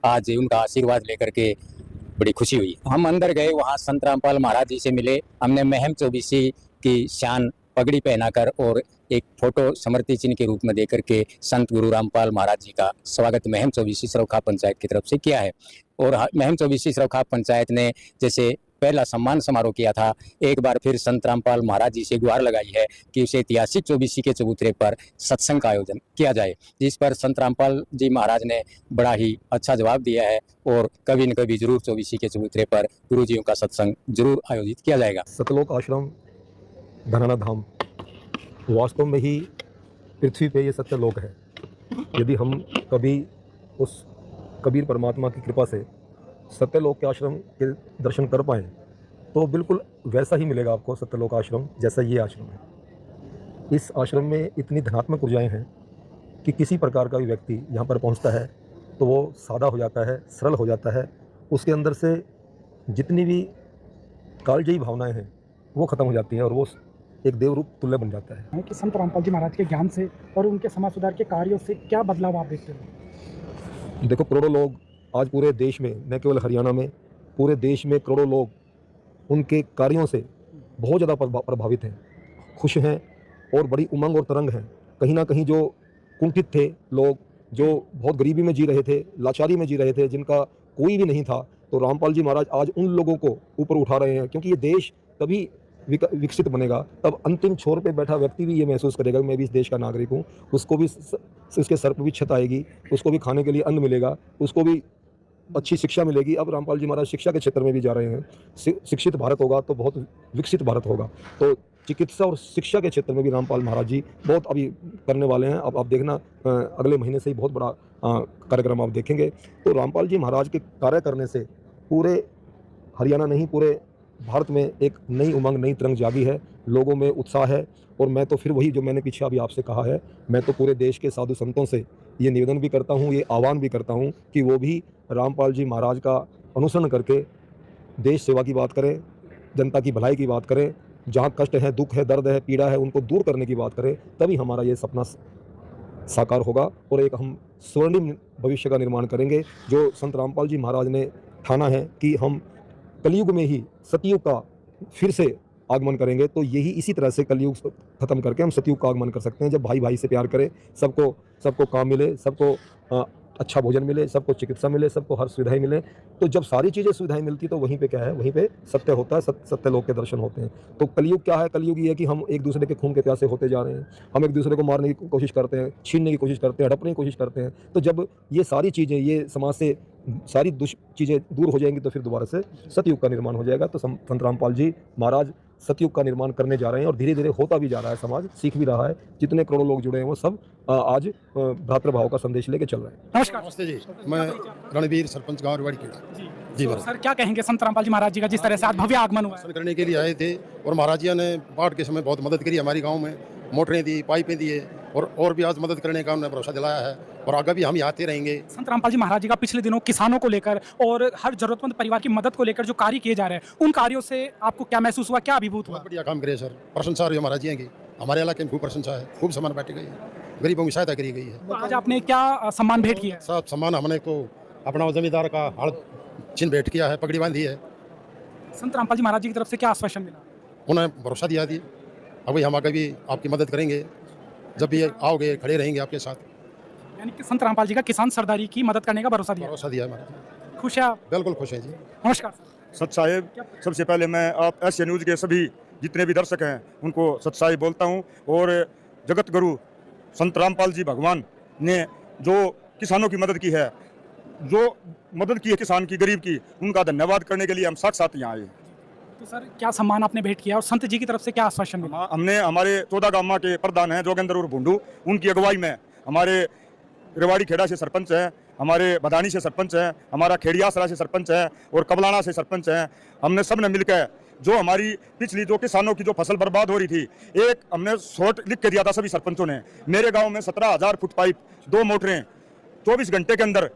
आज उनका आशीर्वाद लेकर के बड़ी खुशी हुई। हम अंदर गए, वहाँ संत रामपाल महाराज जी से मिले। हमने महम चौबीसी की शान पगड़ी पहनाकर और एक फोटो स्मृति चिन्ह के रूप में देकर के संत गुरु रामपाल महाराज जी का स्वागत महम चौबीसी सरौखा पंचायत की तरफ से किया है। और महम चौबीसी सरौखा पंचायत ने जैसे पहला सम्मान समारोह किया था, एक बार फिर संत रामपाल महाराज जी से गुहार लगाई है कि उसे ऐतिहासिक चौबीसी के चबूतरे पर सत्संग का आयोजन किया जाए, जिस पर संत रामपाल जी महाराज ने बड़ा ही अच्छा जवाब दिया है और कभी न कभी जरूर चौबीसी के चबूतरे पर गुरु जियों का सत्संग जरूर आयोजित किया जाएगा। सतलोक आश्रम धनाना धाम वास्तव में ही पृथ्वी पे ये सत्यलोक है। यदि हम कभी उस कबीर परमात्मा की कृपा से सत्यलोक के आश्रम के दर्शन कर पाएँ तो बिल्कुल वैसा ही मिलेगा आपको सत्यलोक आश्रम जैसा ये आश्रम है। इस आश्रम में इतनी धनात्मक ऊर्जाएं हैं कि किसी प्रकार का भी व्यक्ति यहाँ पर पहुँचता है तो वो सादा हो जाता है, सरल हो जाता है। उसके अंदर से जितनी भी कालजयी भावनाएं हैं वो ख़त्म हो जाती हैं और वो एक देवरूप तुल्य बन जाता है। कि संत रामपाल जी महाराज के ज्ञान से और उनके समाज सुधार के कार्यों से क्या बदलाव आप देखते हो? देखो, करोड़ों लोग आज पूरे देश में, न केवल हरियाणा में, पूरे देश में करोड़ों लोग उनके कार्यों से बहुत ज़्यादा प्रभावित हैं, खुश हैं और बड़ी उमंग और तरंग हैं। कहीं ना कहीं जो कुंठित थे लोग, जो बहुत गरीबी में जी रहे थे, लाचारी में जी रहे थे, जिनका कोई भी नहीं था, तो रामपाल जी महाराज आज उन लोगों को ऊपर उठा रहे हैं। क्योंकि ये देश तभी विकसित बनेगा तब अंतिम छोर पे बैठा व्यक्ति भी ये महसूस करेगा कि मैं भी इस देश का नागरिक हूँ। उसको भी उसके सर पर भी छत आएगी, उसको भी खाने के लिए अन्न मिलेगा, उसको भी अच्छी शिक्षा मिलेगी। अब रामपाल जी महाराज शिक्षा के क्षेत्र में भी जा रहे हैं। शिक्षित भारत होगा तो बहुत विकसित भारत होगा। तो चिकित्सा और शिक्षा के क्षेत्र में भी रामपाल महाराज जी बहुत अभी करने वाले हैं। अब आप देखना, अगले महीने से ही बहुत बड़ा कार्यक्रम आप देखेंगे। तो रामपाल जी महाराज के कार्य करने से पूरे हरियाणा नहीं, पूरे भारत में एक नई उमंग, नई तरंग जागी है, लोगों में उत्साह है। और मैं तो फिर वही जो मैंने पीछे अभी आपसे कहा है, मैं तो पूरे देश के साधु संतों से ये निवेदन भी करता हूँ, ये आह्वान भी करता हूँ कि वो भी रामपाल जी महाराज का अनुसरण करके देश सेवा की बात करें, जनता की भलाई की बात करें, जहाँ कष्ट है, दुख है, दर्द है, पीड़ा है, उनको दूर करने की बात करें। तभी हमारा ये सपना साकार होगा और एक हम स्वर्णिम भविष्य का निर्माण करेंगे। जो संत रामपाल जी महाराज ने ठाना है कि हम कलयुग में ही सतयुग का फिर से आगमन करेंगे, तो यही इसी तरह से कलयुग खत्म करके हम सतयुग का आगमन कर सकते हैं। जब भाई भाई से प्यार करे, सबको काम मिले, सबको अच्छा भोजन मिले, सबको चिकित्सा मिले, सबको हर सुविधाएं मिले। तो जब सारी चीज़ें सुविधाएं मिलती तो वहीं पे क्या है, वहीं पे सत्य होता है, सत्य लोक के दर्शन होते हैं। तो कलयुग क्या है? कलयुग ये है कि हम एक दूसरे के खून के प्यासे होते जा रहे हैं, हम एक दूसरे को मारने की कोशिश करते हैं, छीनने की कोशिश करते हैं, हड़पने की कोशिश करते हैं। तो जब ये सारी चीज़ें, ये समाज से सारी चीज़ें दूर हो जाएंगी तो फिर दोबारा से सतयुग का निर्माण हो जाएगा। तो संत रामपाल जी महाराज सतयुग का निर्माण करने जा रहे हैं और धीरे धीरे होता भी जा रहा है। समाज सीख भी रहा है, जितने करोड़ों लोग जुड़े हैं वो सब आज भ्रातृभाव का संदेश लेके चल रहे हैं। नमस्कार। नमस्ते जी, मैं रणवीर, सरपंच गाँव रेवाड़ी खेड़ा जी। तो सर, क्या कहेंगे संत रामपाल जी महाराज जी का जिस तरह से आज भव्य आगमन हुआ? दर्शन करने के लिए आए थे और महाराज जी ने बाढ़ के समय बहुत मदद करी हमारी गाँव में, मोटरें दी, पाइपें दिए और भी आज मदद करने का उन्होंने भरोसा दिलाया है और आगे भी हम यहाँ आते रहेंगे। संत रामपाल जी महाराज जी का पिछले दिनों किसानों को लेकर और हर जरूरतमंद परिवार की मदद को लेकर जो कार्य किए जा रहे हैं, उन कार्यों से आपको क्या महसूस हुआ, क्या अभिभूत हुआ? बहुत बढ़िया काम करे सर, प्रशंसा रही महाराज जी की। हमारे इलाके में खूब प्रशंसा है, खूब सम्मान बांटी गई है, गरीबों की सहायता करी गई है। तो आज आपने क्या सम्मान भेंट किया? सब सम्मान हमने तो अपना जमींदार का हड़ चिन्ह भेंट किया है, पगड़ी बांधी है। संत रामपाल जी महाराज जी की तरफ से क्या आश्वासन मिला? उन्होंने भरोसा दिया थी, अब हम आगे भी आपकी मदद करेंगे, जब भी आओगे खड़े रहेंगे आपके साथ। यानी कि संत रामपाल जी का किसान सरदारी की मदद करने का भरोसा दिया महाराज। खुश है आप? बिल्कुल खुश है जी। नमस्कार सत साहेब, सबसे पहले मैं आप एशिया न्यूज़ के सभी जितने भी दर्शक हैं उनको सत साहेब बोलता हूं। और जगत गुरु संत रामपाल जी भगवान ने जो किसानों की मदद की है, जो मदद की है किसान की, गरीब की, उनका धन्यवाद करने के लिए हम साथ यहाँ आए। तो सर, क्या सम्मान आपने भेंट किया और संत जी की तरफ से क्या आश्वासन मिला? हमने हमारे 14 गामा के प्रधान हैं जोगेंद्र और भुंडू, उनकी अगुवाई में हमारे रेवाड़ी खेड़ा से सरपंच हैं, हमारे बदानी से सरपंच हैं, हमारा खेड़ियासरा से सरपंच है और कबलाना से सरपंच हैं। हमने सब ने मिलकर जो हमारी पिछली जो किसानों की जो फसल बर्बाद हो रही थी, एक हमने शॉर्ट लिख के दिया था सभी सरपंचों ने। मेरे गांव में 17,000 फुट पाइप, 2 मोटरें 24 घंटे के अंदर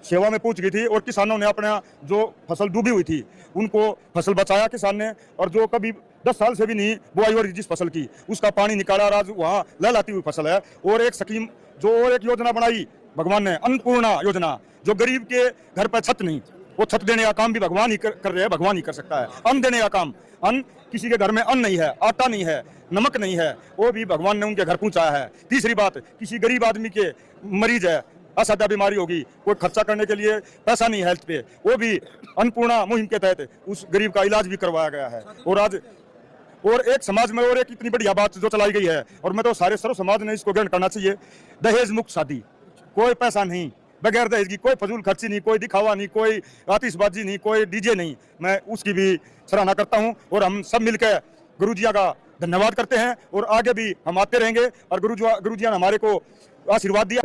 सेवा में पहुंच गई थी और किसानों ने अपना जो फसल डूबी हुई थी उनको फसल बचाया किसान ने, और जो कभी 10 साल से भी नहीं बुआई हो रही जिस फसल की, उसका पानी निकाला और आज वहाँ लहलाती हुई फसल है। और एक स्कीम जो और एक योजना बनाई भगवान ने अन्नपूर्णा योजना, जो गरीब के घर पर छत नहीं, वो छत देने का काम भी भगवान ही कर रहे हैं, भगवान ही कर सकता है। अन्न देने का काम, अन्न किसी के घर में अन्न नहीं है, आटा नहीं है, नमक नहीं है, वो भी भगवान ने उनके घर पहुंचाया है। तीसरी बात, किसी गरीब आदमी के मरीज है, असाध्य बीमारी होगी, कोई खर्चा करने के लिए पैसा नहीं है हेल्थ पे, वो भी अन्नपूर्णा मुहिम के तहत उस गरीब का इलाज भी करवाया गया है। और एक समाज में और एक इतनी बढ़िया बात जो चलाई गई है, और मैं तो सारे सर्व समाज ने इसको ग्रहण करना चाहिए, दहेज मुक्त शादी। कोई पैसा नहीं, बगैर दहेज की कोई फजूल खर्ची नहीं, कोई दिखावा नहीं, कोई आतिशबाजी नहीं, कोई डीजे नहीं। मैं उसकी भी सराहना करता हूं और हम सब मिलकर गुरुजिया का धन्यवाद करते हैं और आगे भी हम आते रहेंगे। और गुरुजिया ने हमारे को आशीर्वाद दिया।